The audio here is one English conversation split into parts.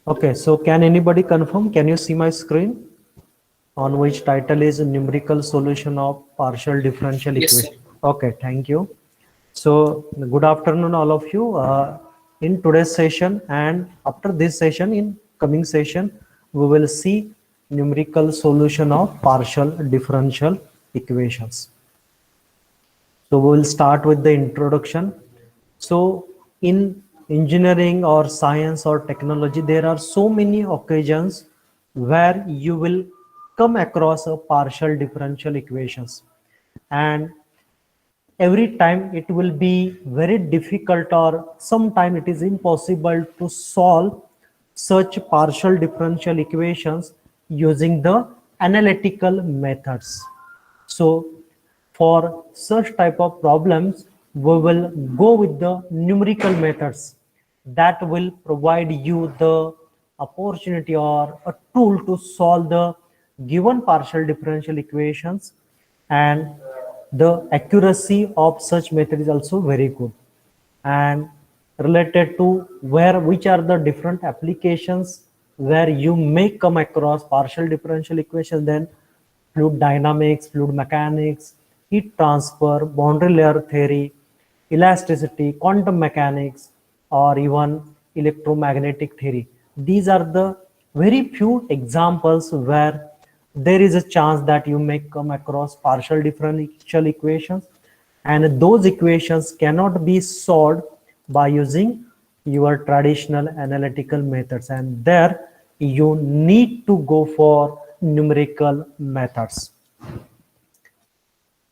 Okay, so can anybody confirm? Can you see my screen on which title is numerical solution of partial differential Yes, sir. equation? Okay, thank you. So good afternoon, all of you. In today's session and after this session, in coming session, we will see numerical solution of partial differential equations. So we will start with the introduction. So in engineering or science or technology, there are so many occasions where you will come across a partial differential equations, and every time it will be very difficult or sometime it is impossible to solve such partial differential equations using the analytical methods. So for such type of problems, we will go with the numerical methods that will provide you the opportunity or a tool to solve the given partial differential equations, and the accuracy of such method is also very good. And related to where which are the different applications where you may come across partial differential equations, then fluid dynamics, fluid mechanics, heat transfer, boundary layer theory, elasticity, quantum mechanics, or even electromagnetic theory. These are the very few examples where there is a chance that you may come across partial differential equations, and those equations cannot be solved by using your traditional analytical methods, and there you need to go for numerical methods.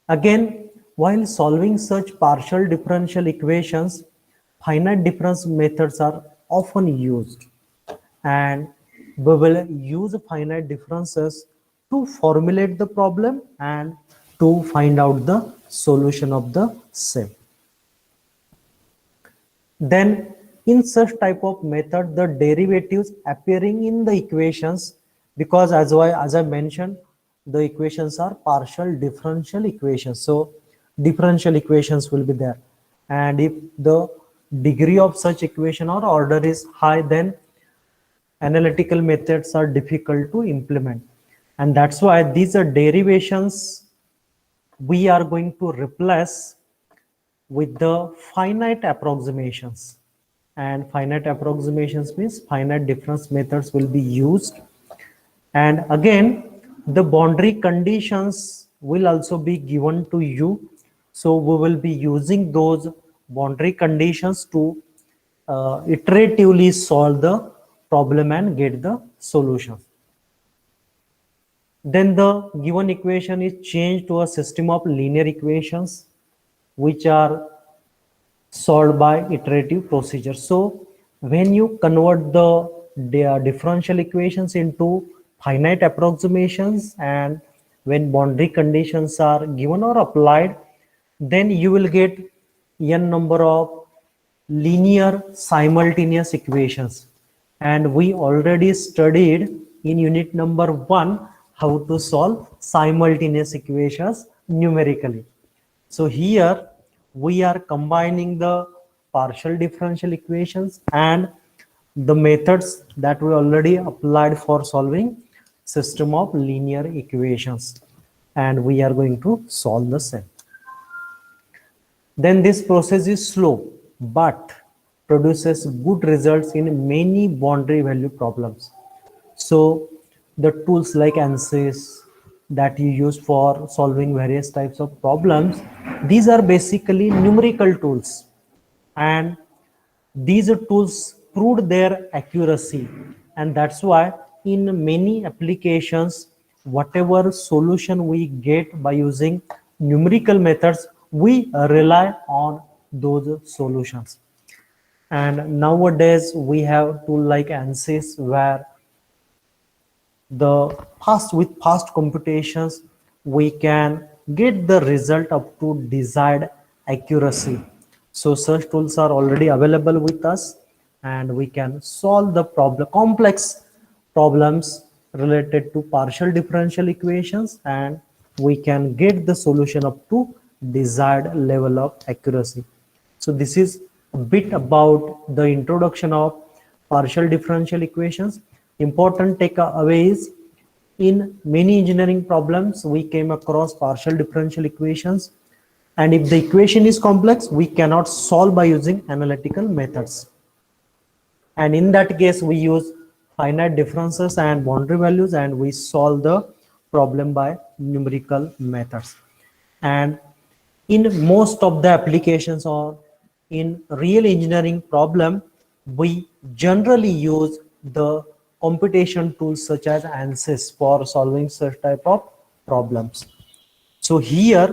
Again, while solving such partial differential equations, finite difference methods are often used, and we will use finite differences to formulate the problem and to find out the solution of the same. Then in such type of method, the derivatives appearing in the equations, because as I mentioned, the equations are partial differential equations. So differential equations will be there. And if the degree of such equation or order is high, then analytical methods are difficult to implement. And that's why these are derivations we are going to replace with the finite approximations. And finite approximations means finite difference methods will be used. And again, the boundary conditions will also be given to you. So we will be using those boundary conditions to iteratively solve the problem and get the solution. Then the given equation is changed to a system of linear equations which are solved by iterative procedure. So when you convert the differential equations into finite approximations, and when boundary conditions are given or applied, then you will get n number of linear simultaneous equations. And we already studied in unit number 1 how to solve simultaneous equations numerically. So here we are combining the partial differential equations and the methods that we already applied for solving system of linear equations, and we are going to solve the same. Then this process is slow but produces good results in many boundary value problems. So the tools like ANSYS that you use for solving various types of problems, these are basically numerical tools, and these tools proved their accuracy, and that's why in many applications whatever solution we get by using numerical methods, we rely on those solutions. And nowadays we have tool like ANSYS where the fast computations we can get the result up to desired accuracy. So such tools are already available with us, and we can solve the complex problems related to partial differential equations, and we can get the solution up to desired level of accuracy. So this is a bit about the introduction of partial differential equations. Important takeaway is in many engineering problems we came across partial differential equations, and if the equation is complex we cannot solve by using analytical methods, and in that case we use finite differences and boundary values and we solve the problem by numerical methods. And in most of the applications or in real engineering problem we generally use the computation tools such as ANSYS for solving such type of problems. So here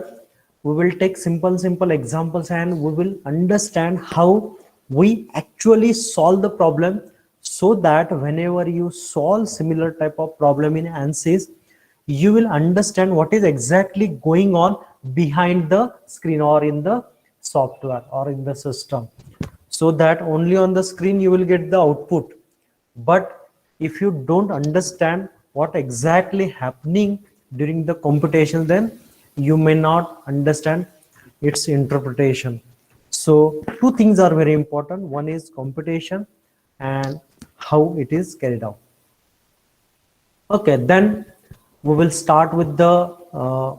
we will take simple examples and we will understand how we actually solve the problem, so that whenever you solve similar type of problem in ANSYS, you will understand what is exactly going on behind the screen or in the software or in the system, so that only on the screen you will get the output. But if you don't understand what exactly happening during the computation, then you may not understand its interpretation. So two things are very important. One is computation and how it is carried out. Okay, then we will start with the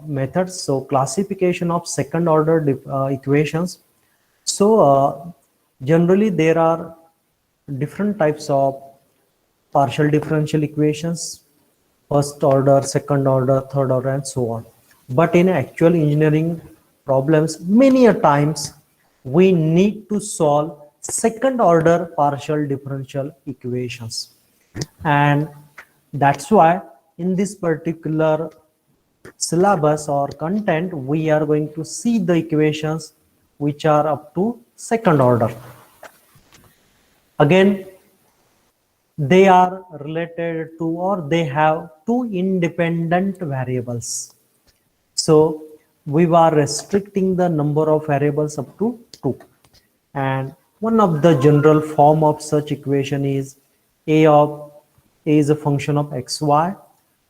methods. So classification of second order equations. So generally there are different types of partial differential equations: first order, second order, third order, and so on. But in actual engineering problems, many a times we need to solve second order partial differential equations, and that's why in this particular syllabus or content we are going to see the equations which are up to second order. Again, they are related to, or they have two independent variables. So we were restricting the number of variables up to 2. And one of the general form of such equation is A is a function of xy,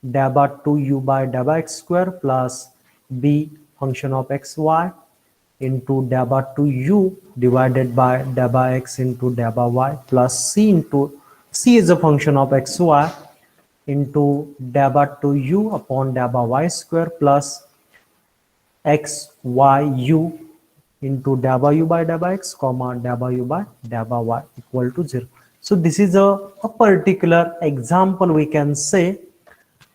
dabba 2u by dabba x square, plus B function of xy into dabba 2u divided by dabba x into dabba y, plus C is a function of xy into dabba 2u upon dabba y square plus x y u into dabba u by dabba x comma dabba u by dabba y equal to 0. So this is a particular example we can say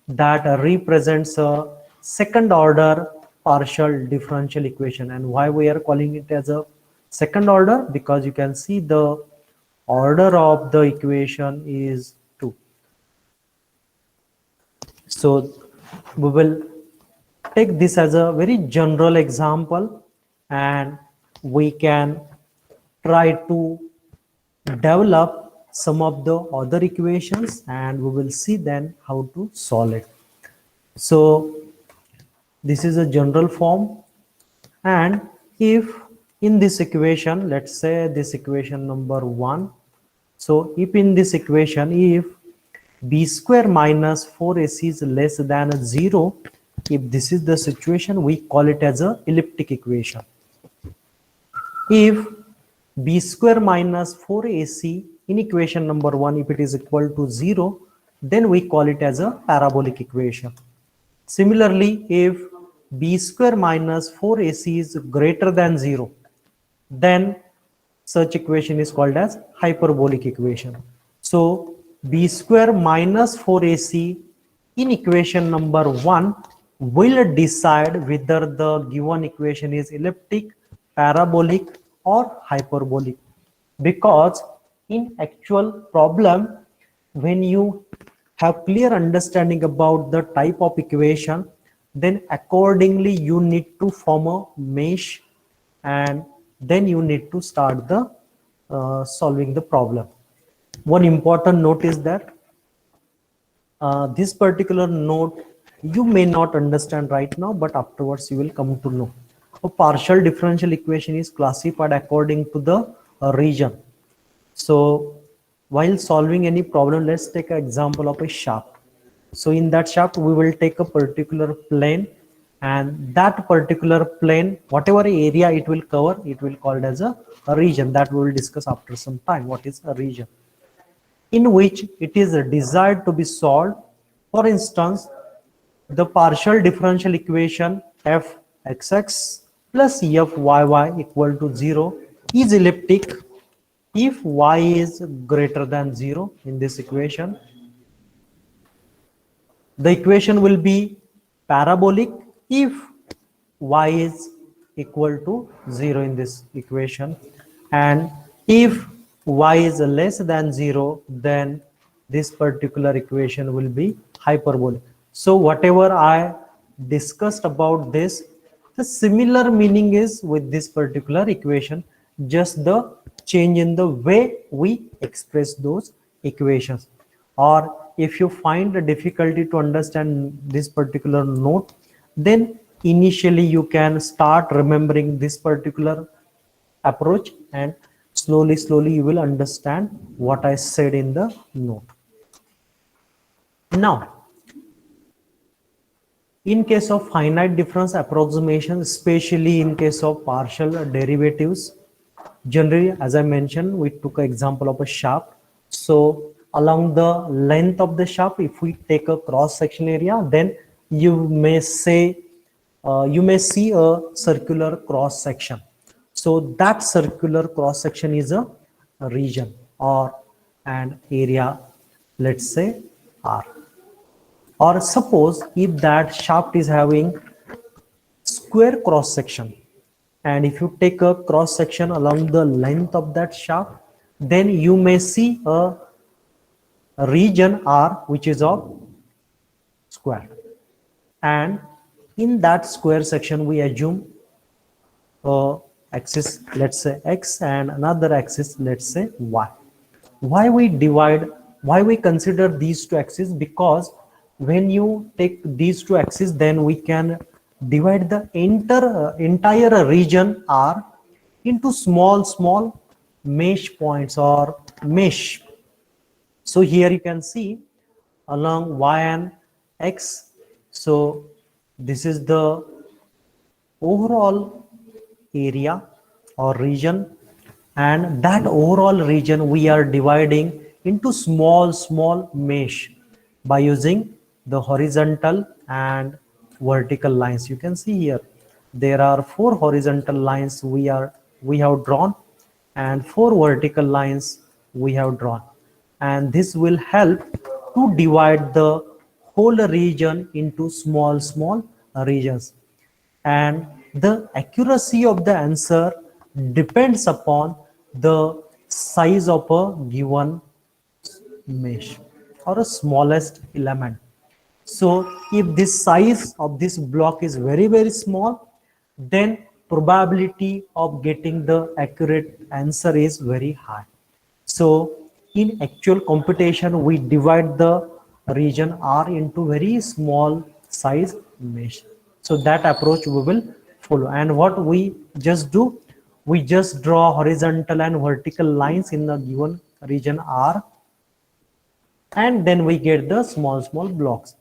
that represents a second order partial differential equation. And why we are calling it as a second order? Because you can see the order of the equation is 2. So we will take this as a very general example and we can try to develop some of the other equations and we will see then how to solve it. So this is a general form, and if in this equation, let's say this equation number 1, so if in this equation if b square minus 4ac is less than 0, if this is the situation, we call it as a elliptic equation. If b square minus 4ac in equation number 1, if it is equal to 0, then we call it as a parabolic equation. Similarly, if b square minus 4ac is greater than 0, then such equation is called as hyperbolic equation. So b square minus 4ac in equation number 1 will decide whether the given equation is elliptic, parabolic, or hyperbolic. Because in actual problem, when you have clear understanding about the type of equation, then accordingly you need to form a mesh and then you need to start the solving the problem. One important note is that this particular note you may not understand right now, but afterwards you will come to know. A partial differential equation is classified according to the region. So while solving any problem, let's take an example of a shaft. So in that shaft we will take a particular plane, and that particular plane, whatever area it will cover, it will called as a region. That we will discuss after some time what is a region. in which it is desired to be solved. For instance, the partial differential equation f(x(x) plus f(y(y) equal to 0 is elliptic if y is greater than 0 in this equation. The equation will be parabolic if y is equal to 0 in this equation, and if y is less than 0, then this particular equation will be hyperbolic. So whatever I discussed about this, the similar meaning is with this particular equation, just the change in the way we express those equations. Or if you find a difficulty to understand this particular note, then initially you can start remembering this particular approach, and slowly you will understand what I said in the note. Now, in case of finite difference approximation, especially in case of partial derivatives, generally, as I mentioned, we took an example of a shaft. So along the length of the shaft, if we take a cross section area, then you may see a circular cross section. So that circular cross section is a region or an area, let's say R. Or suppose if that shaft is having square cross section, and if you take a cross section along the length of that shaft, then you may see a region R which is of square, and in that square section we assume a axis, let's say X, and another axis, let's say Y. Why we consider these two axes? Because when you take these two axes, then we can divide the entire region R into small mesh points or mesh. So here you can see along Y and X, so this is the overall area or region, and that overall region we are dividing into small mesh by using the horizontal and vertical lines. You can see here there are 4 horizontal lines we have drawn and 4 vertical lines we have drawn, and this will help to divide the whole region into small regions, and the accuracy of the answer depends upon the size of a given mesh or a smallest element. So if this size of this block is very small, then probability of getting the accurate answer is very high. So in actual computation, we divide the region R into very small size mesh. So that approach we will follow. And what we just do, we just draw horizontal and vertical lines in the given region R, and then we get the small blocks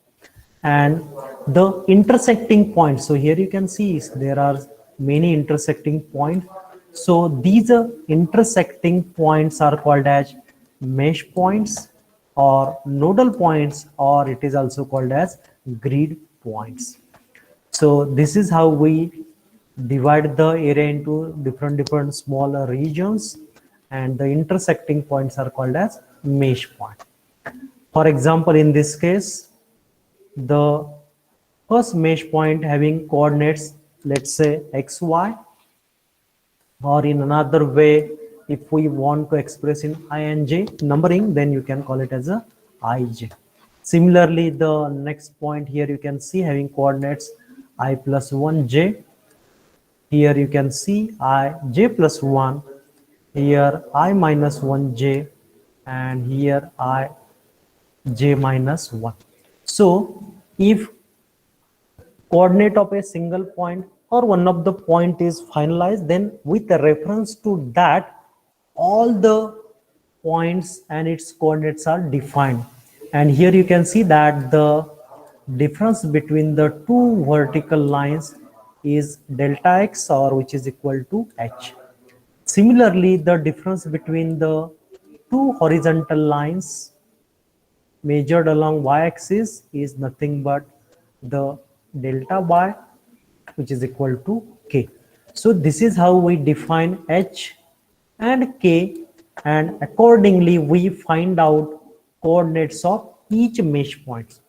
and the intersecting points. So here you can see there are many intersecting points. So these intersecting points are called as mesh points or nodal points, or it is also called as grid points. So this is how we divide the area into different smaller regions, and the intersecting points are called as mesh point. For example, in this case, the first mesh point having coordinates, let's say xy, or in another way, if we want to express in I and j numbering, then you can call it as a ij. Similarly, the next point here you can see having coordinates I plus 1j. Here you can see I j plus 1, here I minus 1j, and here I j minus 1. So if coordinate of a single point or one of the point is finalized, then with a reference to that, all the points and its coordinates are defined. And here you can see that the difference between the two vertical lines is delta x, or which is equal to h. Similarly, the difference between the two horizontal lines measured along y-axis is nothing but the delta y, which is equal to k. So this is how we define h and k, and accordingly we find out coordinates of each mesh point.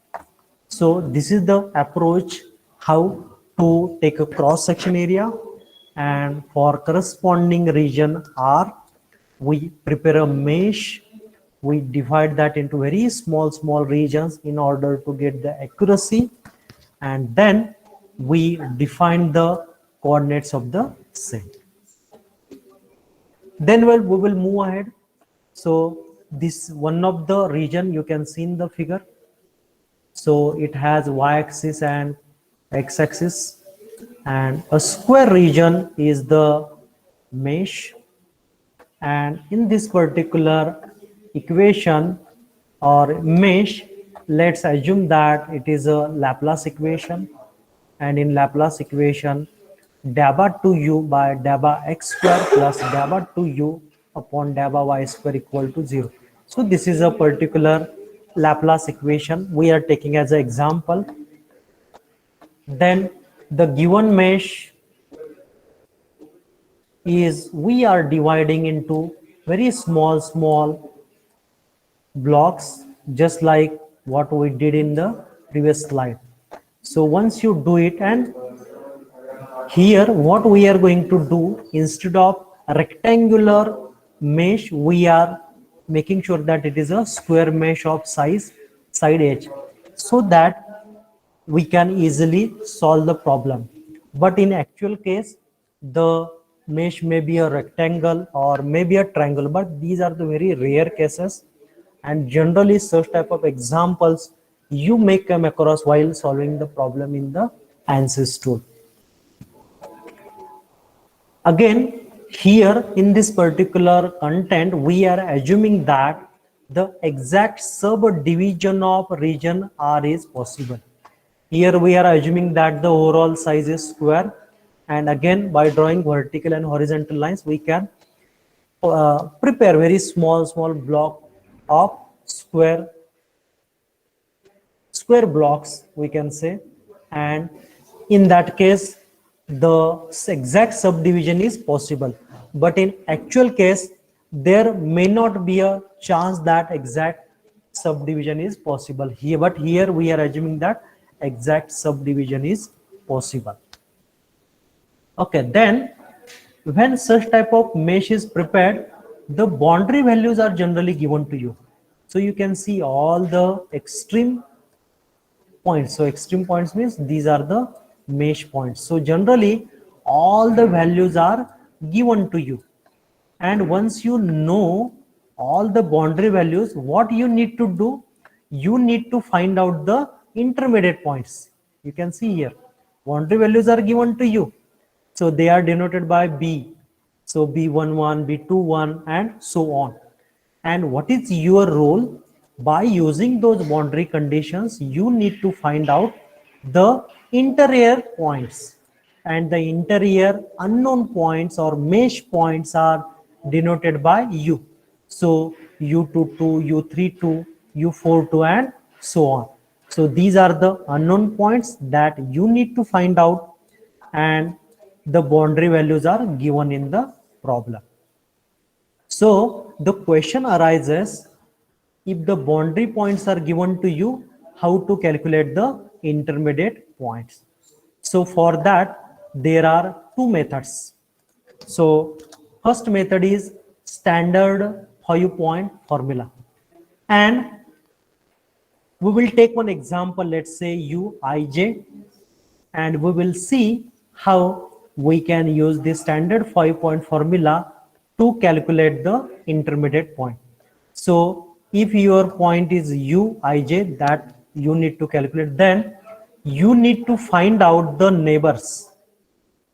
So this is the approach how to take a cross section area, and for corresponding region R we prepare a mesh. We divide that into very small regions in order to get the accuracy, and then we define the coordinates of the same. Then we will move ahead. So this one of the region you can see in the figure. So it has y-axis and x-axis, and a square region is the mesh. And in this particular equation or mesh, let's assume that it is a Laplace equation, and in Laplace equation dabba 2u by dabba x square plus dabba 2u upon dabba y square equal to 0. So this is a particular Laplace equation we are taking as an example. Then the given mesh is we are dividing into very small blocks, just like what we did in the previous slide. So once you do it, and here what we are going to do, instead of a rectangular mesh, we are making sure that it is a square mesh of size side edge, so that we can easily solve the problem. But in actual case, the mesh may be a rectangle or maybe a triangle, but these are the very rare cases, and generally such type of examples you may come across while solving the problem in the ANSYS tool. Again, here in this particular content, we are assuming that the exact subdivision of region R is possible. Here we are assuming that the overall size is square, and again by drawing vertical and horizontal lines we can prepare very small block of square blocks, we can say, and in that case the exact subdivision is possible. But in actual case there may not be a chance that exact subdivision is possible here, but here we are assuming that exact subdivision is possible. Okay, then when such type of mesh is prepared, the boundary values are generally given to you. So you can see all the extreme points. So extreme points means these are the mesh points. So generally all the values are given to you, and once you know all the boundary values, what you need to do, you need to find out the intermediate points. You can see here boundary values are given to you, so they are denoted by B. So B11, B21 and so on. And what is your role? By using those boundary conditions, you need to find out the interior points, and the interior unknown points or mesh points are denoted by U. So U22, U32, U42 and so on. So these are the unknown points that you need to find out, and the boundary values are given in the problem. So the question arises, if the boundary points are given to you, how to calculate the intermediate points? So for that there are two methods. So first method is standard 5-point formula, and we will take one example, let's say Uij, and we will see how we can use the standard 5-point formula to calculate the intermediate point. So if your point is Uij that you need to calculate, then you need to find out the neighbors,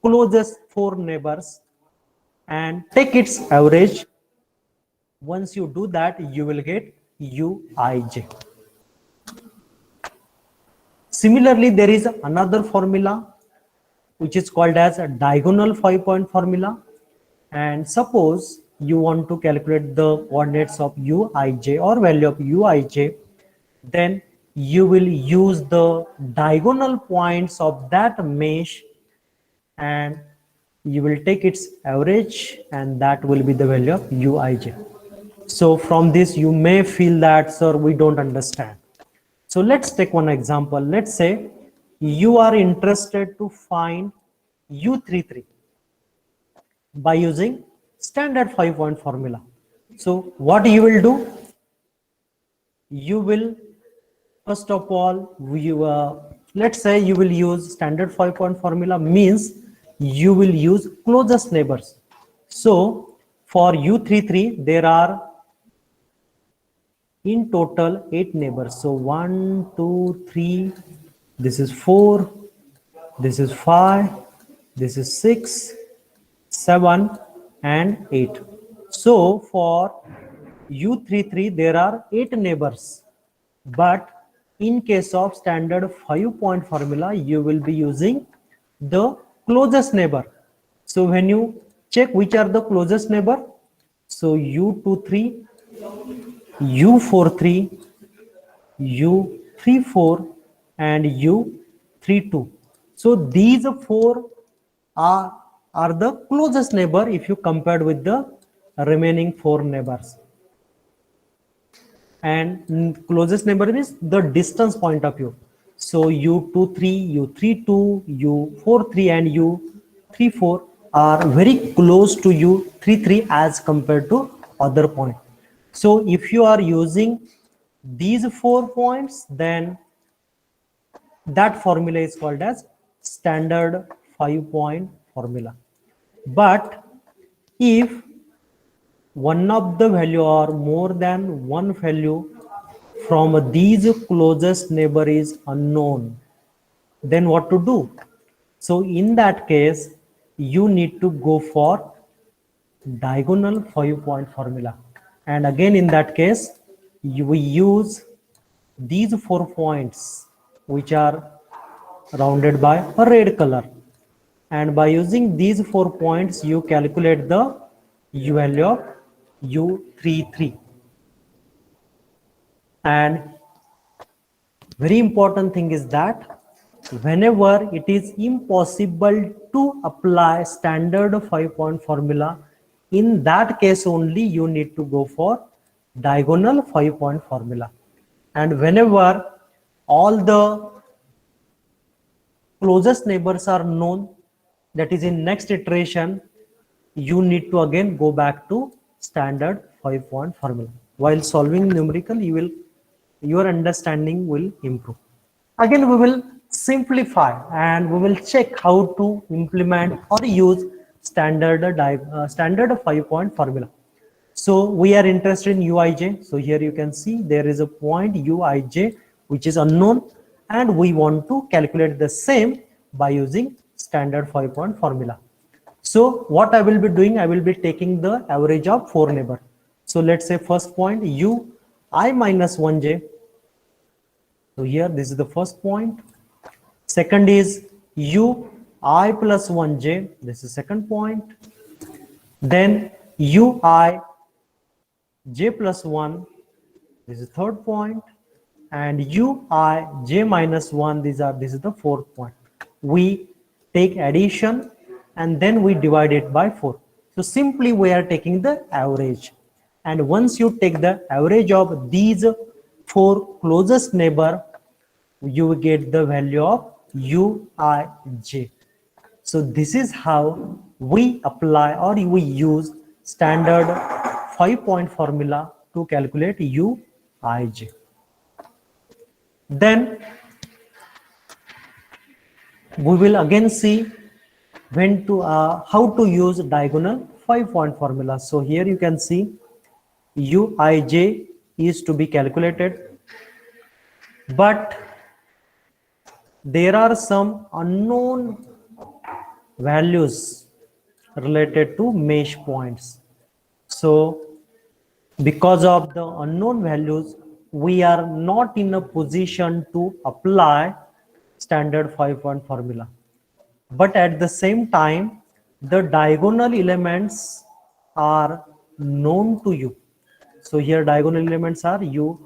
closest 4 neighbors, and take its average. Once you do that, you will get Uij. Similarly, there is another formula which is called as a diagonal 5-point formula, and suppose you want to calculate the coordinates of uij or value of uij, then you will use the diagonal points of that mesh and you will take its average, and that will be the value of uij. So from this you may feel that, sir, we don't understand. So let's take one example. Let's say you are interested to find u33 by using standard 5-point formula. So what you will do, you will first of all, let's say you will use standard 5-point formula, means you will use closest neighbors. So for u33 there are in total 8 neighbors. So 1 2 3, this is 4, this is 5, this is 6, 7 and 8. So for u33 there are 8 neighbors, but in case of standard 5-point formula you will be using the closest neighbor. So when you check which are the closest neighbor, so u23, u43, u34 and u32. So these four are the closest neighbor if you compared with the remaining 4 neighbors. And closest neighbor is the distance point of view. So u23, u32, u43 and u34 are very close to u33 as compared to other point. So if you are using these 4 points, then that formula is called as standard 5-point formula. But if one of the value or more than one value from these closest neighbor is unknown, then what to do? So in that case you need to go for diagonal 5-point formula, and again in that case we use these 4 points which are rounded by a red color, and by using these 4 points you calculate the value of u33. And very important thing is that whenever it is impossible to apply standard 5-point formula, in that case only you need to go for diagonal 5-point formula. And whenever all the closest neighbors are known, that is in next iteration, you need to again go back to standard 5-point formula. While solving numerical, your understanding will improve. Again we will simplify and we will check how to implement or use standard 5-point formula. So we are interested in uij. So here you can see there is a point uij which is unknown, and we want to calculate the same by using standard 5-point formula. So what I will be doing, I will be taking the average of 4 neighbor. So let's say first point ui minus 1j. So here this is the first point. Second is ui plus 1j. This is second point. Then ui j plus 1. This is third point. And ui j minus 1. This is the fourth point. We take addition and then we divide it by 4. So simply we are taking the average. And once you take the average of these 4 closest neighbor, you will get the value of uij. So this is how we apply or we use standard 5-point formula to calculate uij. Then we will again see how to use diagonal 5-point formula. So here you can see uij is to be calculated, but there are some unknown values related to mesh points. So because of the unknown values, we are not in a position to apply standard 5-point formula. But at the same time, the diagonal elements are known to you. So here diagonal elements are u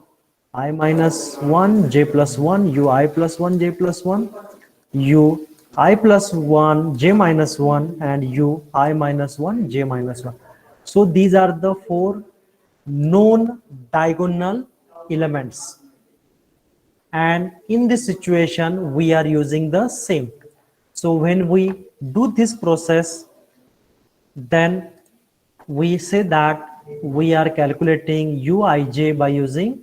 I minus 1 j plus 1, u I plus 1 j plus 1, u I plus 1 j minus 1, and u I minus 1 j minus 1. So these are the four known diagonal elements, and in this situation we are using the same. So when we do this process, then we say that we are calculating uij by using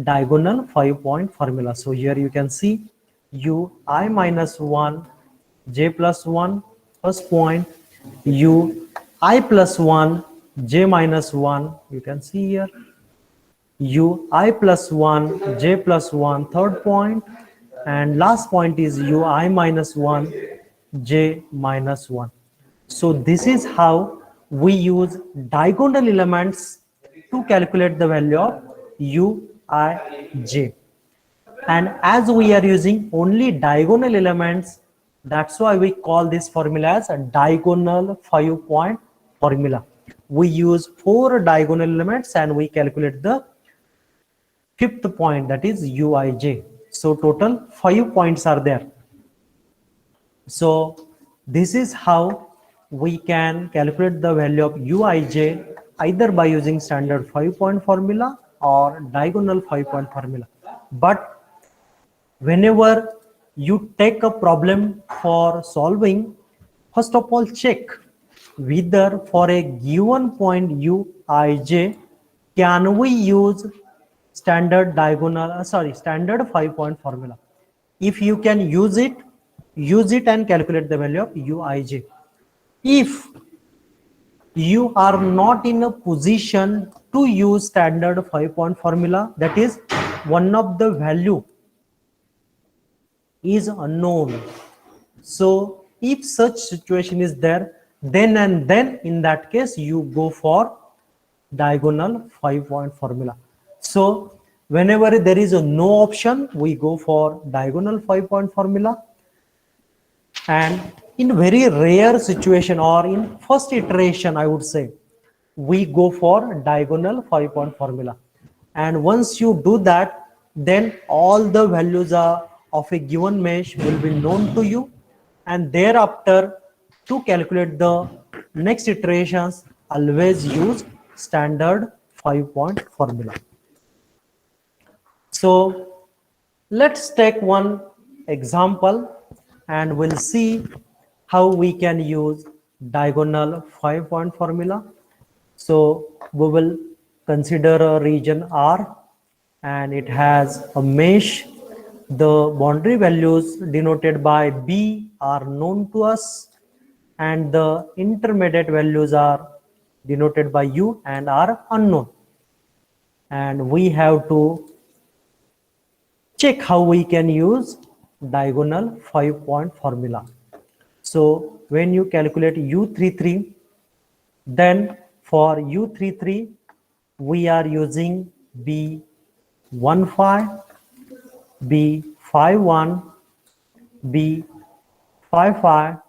diagonal 5-point formula. So here you can see ui minus 1 j plus 1 first point, ui plus 1 j minus 1, you can see here ui plus 1 j plus 1 third point, and last point is ui minus 1 j minus 1. So this is how we use diagonal elements to calculate the value of uij. And as we are using only diagonal elements, that's why we call this formula as a diagonal 5-point formula. We use 4 diagonal elements and we calculate the 5th point, that is uij. So total 5 points are there. So this is how we can calculate the value of uij either by using standard 5-point formula or diagonal 5-point formula. But whenever you take a problem for solving, first of all check whether for a given point uij can we use standard standard 5-point formula. If you can use it and calculate the value of uij. If you are not in a position to use standard 5-point formula, that is one of the value is unknown. So if such situation is there, then in that case you go for diagonal 5-point formula. So whenever there is a no option, we go for diagonal 5-point formula. And in very rare situation or in first iteration, I would say, we go for diagonal 5-point formula. And once you do that, then all the values of a given mesh will be known to you, and thereafter to calculate the next iterations, always use standard 5-point formula. So let's take one example and we'll see how we can use diagonal 5-point formula. So we will consider a region R and it has a mesh. The boundary values denoted by B are known to us, and the intermediate values are denoted by U and are unknown. And we have to check how we can use diagonal 5-point formula. So when you calculate U33, then for U33 we are using B15, B51, B55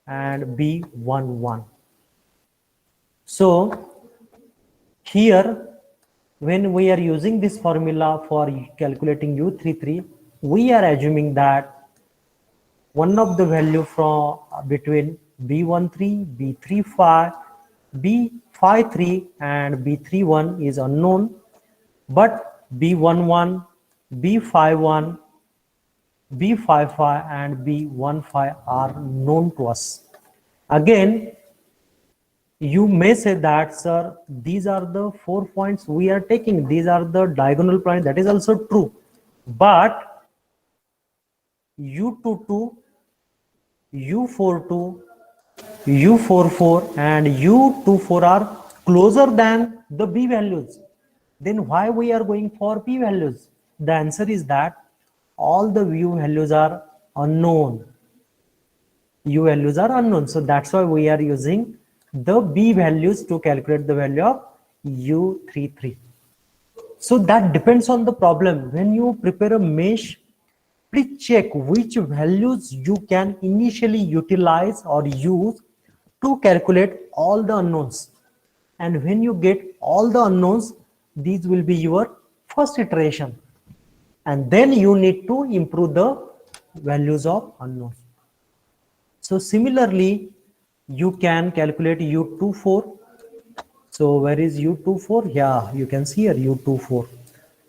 and B11. So here when we are using this formula for calculating U33, we are assuming that one of the value from between B13, B35, B53 and B31 is unknown, but B11, B51, B55 and B15 are known to us. Again, you may say that, sir, these are the 4 points we are taking, these are the diagonal points. That is also true, but U22, U42, U44 and U24 are closer than the B values. Then why we are going for P values? The answer is that all the U values are unknown. U values are unknown. So that's why we are using the B values to calculate the value of U33. So that depends on the problem. When you prepare a mesh, please check which values you can initially utilize or use to calculate all the unknowns. and when you get all the unknowns, these will be your first iteration, and then you need to improve the values of unknowns. So similarly, you can calculate U24. So where is U24? Yeah, you can see here U24,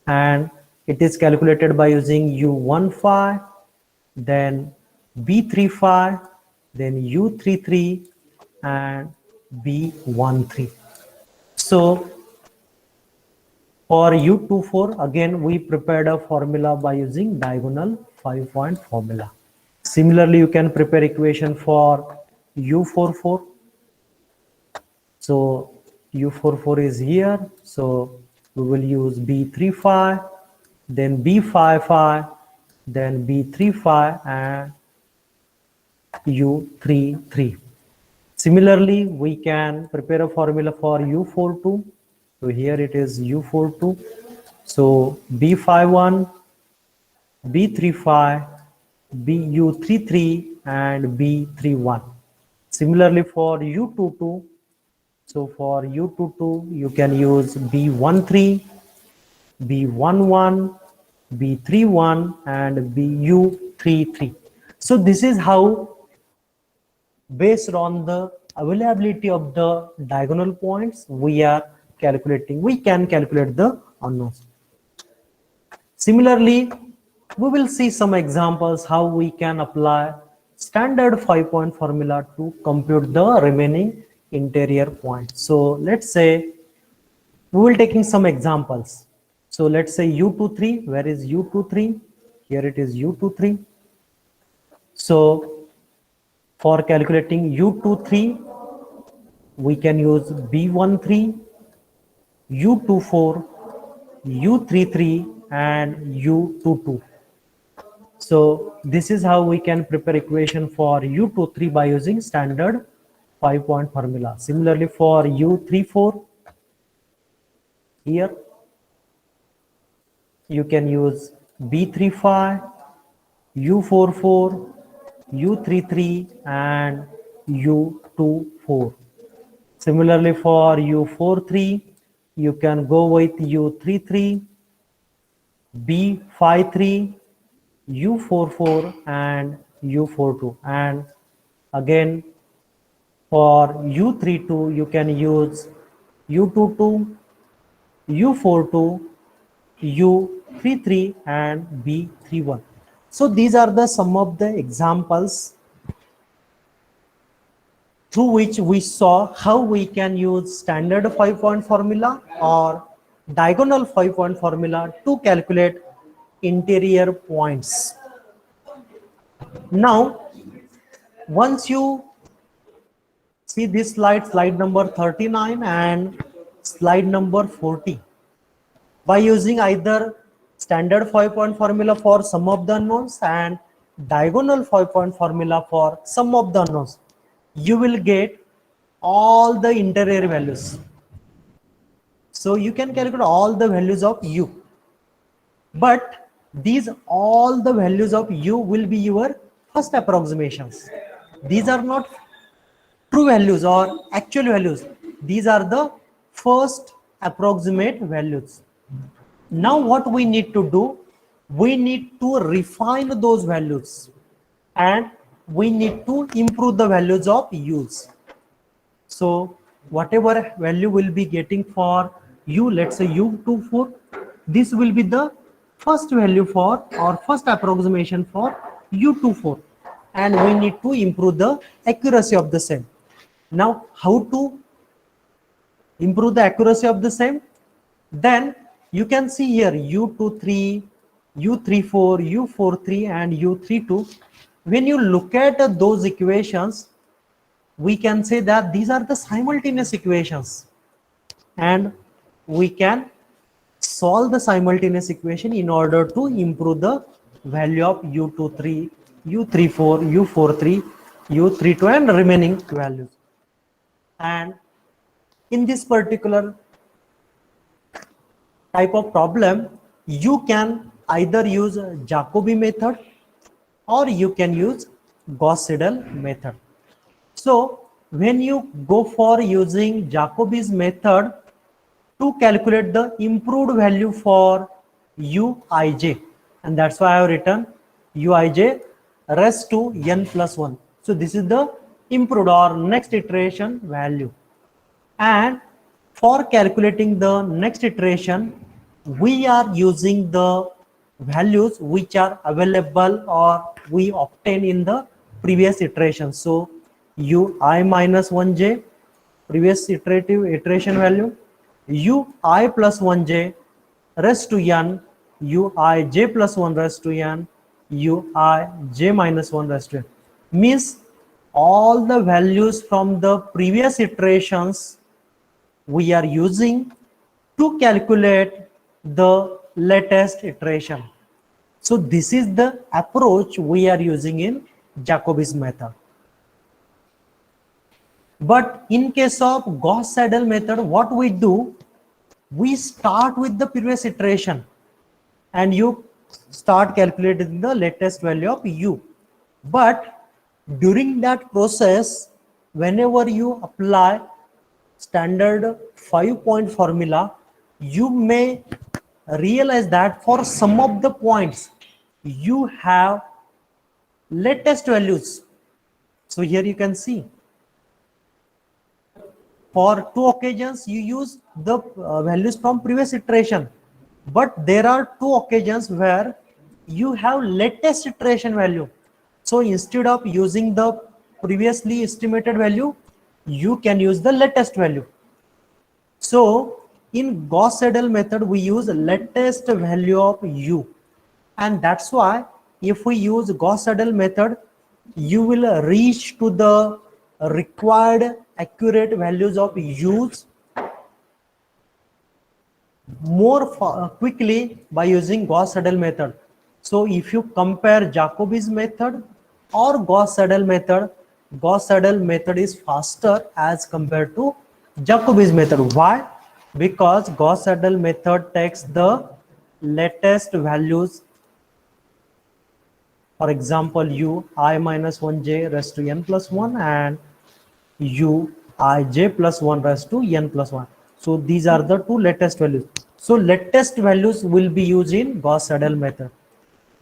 and it is calculated by using U15, then B35, then U33, and B13. So for U24, again we prepared a formula by using diagonal 5-point formula. Similarly, you can prepare equation for U44. So U44 is here. So we will use B35, then B55, then B35, and U33. Similarly, we can prepare a formula for U42. So here it is U42. So B51, B35, BU33, and B31. Similarly for U22, so for U22, you can use B13, B11, B31, and BU33. So this is how, based on the availability of the diagonal points, we can calculate the unknowns. Similarly, we will see some examples how we can apply standard 5-point formula to compute the remaining interior points. So let's say we will taking some examples. So let's say U23, where is U23? Here it is U23. So for calculating U23, we can use B13, U24, U33, and U22. So this is how we can prepare equation for U23 by using standard 5-point formula. Similarly for U34, here you can use B35, U44, U33, and U24. Similarly for U43, you can go with U33, B53, U44, and U42. And again for U32, you can use U22, U42, U33, and B31. So these are the some of the examples through which we saw how we can use standard 5-point formula or diagonal 5-point formula to calculate interior points. Now, once you see this slide number 39 and slide number 40, by using either standard 5-point formula for sum of the unknowns and diagonal 5-point formula for sum of the unknowns, you will get all the interior values. So you can calculate all the values of U, but these all the values of U will be your first approximations. These are not true values or actual values. These are the first approximate values. Now what we need to do, we need to refine those values and we need to improve the values of U's. So whatever value will be getting for U, let's say U24, this will be the first value for or first approximation for U24, and we need to improve the accuracy of the same. Now how to improve the accuracy of the same? Then you can see here U23, U34, U43, and U32. When you look at those equations, we can say that these are the simultaneous equations, and we can solve the simultaneous equation in order to improve the value of U23, U34, U43, U32, and remaining values. And in this particular type of problem, you can either use Jacobi method or you can use Gauss-Seidel method. So when you go for using Jacobi's method to calculate the improved value for uij, and that's why I have written uij raised to n plus 1. So this is the improved or next iteration value. And for calculating the next iteration, we are using the values which are available or we obtain in the previous iteration. So ui minus 1j, previous iteration value, ui plus 1j raised to n, uij plus 1 raised to n, uij minus 1 raised to n. Means all the values from the previous iterations we are using to calculate the latest iteration. So this is the approach we are using in Jacobi's method. But in case of Gauss-Seidel method, what we do, we start with the previous iteration and you start calculating the latest value of u. But during that process, whenever you apply standard 5-point formula, you may realize that for some of the points you have latest values. So here you can see for 2 occasions you use the values from previous iteration, but there are 2 occasions where you have latest iteration value. So instead of using the previously estimated value, you can use the latest value. So in Gauss-Seidel method, we use latest value of u, and that's why if we use Gauss-Seidel method, you will reach to the required accurate values of u's more quickly by using Gauss-Seidel method. So if you compare Jacobi's method or Gauss-Seidel method is faster as compared to Jacobi's method. Why? Because Gauss-Seidel method takes the latest values. For example, ui minus 1j raised to n plus 1 and uij plus 1 raised to n plus 1. So these are the 2 latest values. So latest values will be used in Gauss-Seidel method.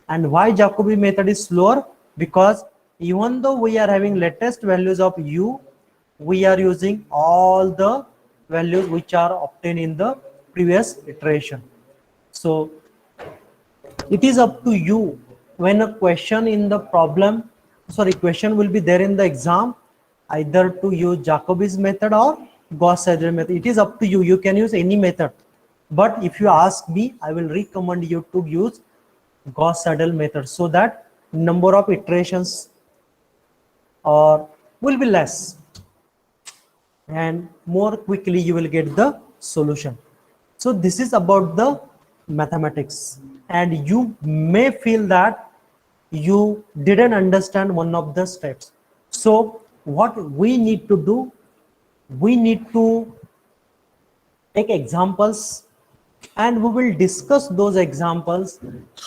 And why Jacobi method is slower? Because even though we are having latest values of u, we are using all the values which are obtained in the previous iteration. So it is up to you when a question in the question will be there in the exam, either to use Jacobi's method or Gauss-Seidel method. It is up to you. You can use any method. But if you ask me, I will recommend you to use Gauss-Seidel method so that number of iterations will be less and more quickly you will get the solution. So this is about the mathematics, and you may feel that you didn't understand one of the steps. So what we need to do, we need to take examples and we will discuss those examples,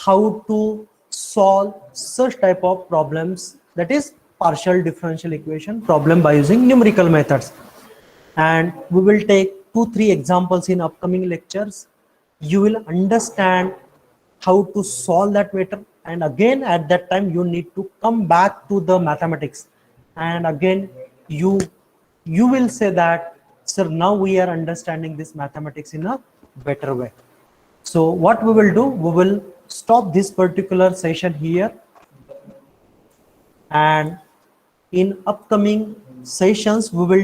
how to solve such type of problems, that is partial differential equation problem by using numerical methods. And we will take 2-3 examples in upcoming lectures. You will understand how to solve that matter, and again at that time you need to come back to the mathematics, and again you will say that, sir, now we are understanding this mathematics in a better way. So what we will do, we will stop this particular session here, and in upcoming sessions we will